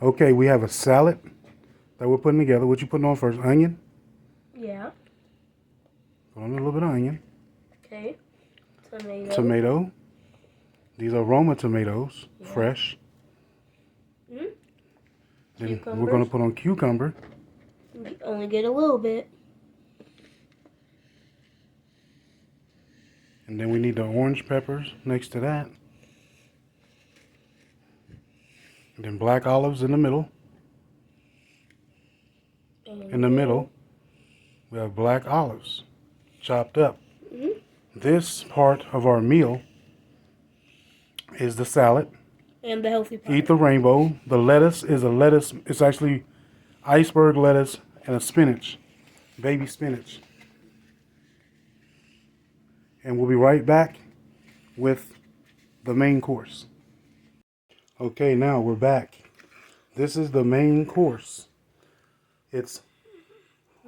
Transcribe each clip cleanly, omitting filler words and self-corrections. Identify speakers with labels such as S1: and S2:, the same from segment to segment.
S1: Okay, we have a salad that we're putting together. What you putting on first? Onion?
S2: Yeah.
S1: Put on a little bit of onion.
S2: Okay. Tomato.
S1: Tomato. These are Roma tomatoes,
S2: Yeah.
S1: fresh.
S2: Mm-hmm.
S1: Then we're going to put on cucumber.
S2: Only get a little bit.
S1: And then we need the orange peppers next to that. And then black olives in the middle. In the middle, we have black olives chopped up.
S2: Mm-hmm.
S1: This part of our meal is the salad.
S2: And the healthy part.
S1: Eat the rainbow. The lettuce is a lettuce. It's actually iceberg lettuce and a spinach, baby spinach. And we'll be right back with the main course. Okay, now we're back. This is the main course. It's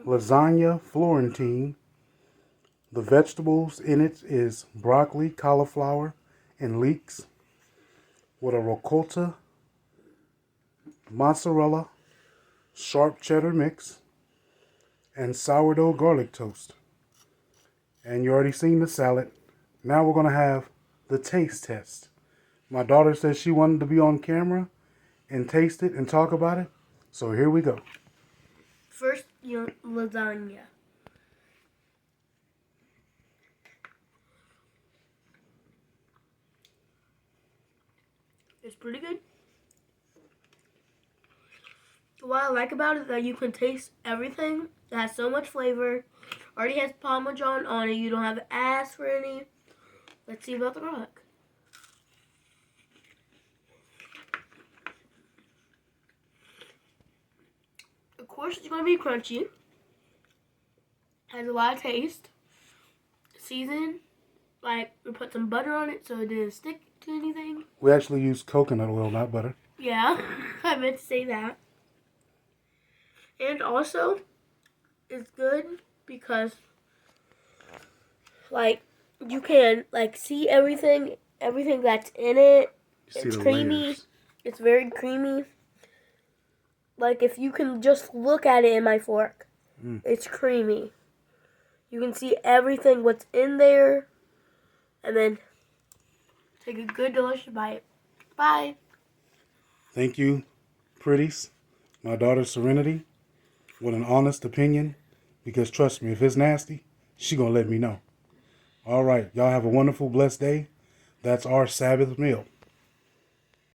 S1: lasagna Florentine. The vegetables in it is broccoli, cauliflower, and leeks with a ricotta, mozzarella, sharp cheddar mix, and sourdough garlic toast. And you already seen the salad. Now we're going to have the taste test. My daughter said she wanted to be on camera and taste it and talk about it. So here we go.
S2: First, lasagna. It's pretty good. What I like about it is that you can taste everything. It has so much flavor. Already has Parmesan on it. You don't have to ask for any. Let's see about the garlic. Of course, it's going to be crunchy. Has a lot of taste. Seasoned. Like, we put some butter on it so it didn't stick to anything.
S1: We actually use coconut oil, not butter.
S2: Yeah, I meant to say that. And also, it's good because, like, you can, like, see everything that's in it. It's creamy.
S1: Layers.
S2: It's very creamy. Like, if you can just look at it in my fork, it's creamy. You can see everything what's in there. And then take a good, delicious bite. Bye.
S1: Thank you, pretties. My daughter Serenity, with an honest opinion. Because trust me, if it's nasty, she gonna let me know. All right, y'all have a wonderful, blessed day. That's our Sabbath meal.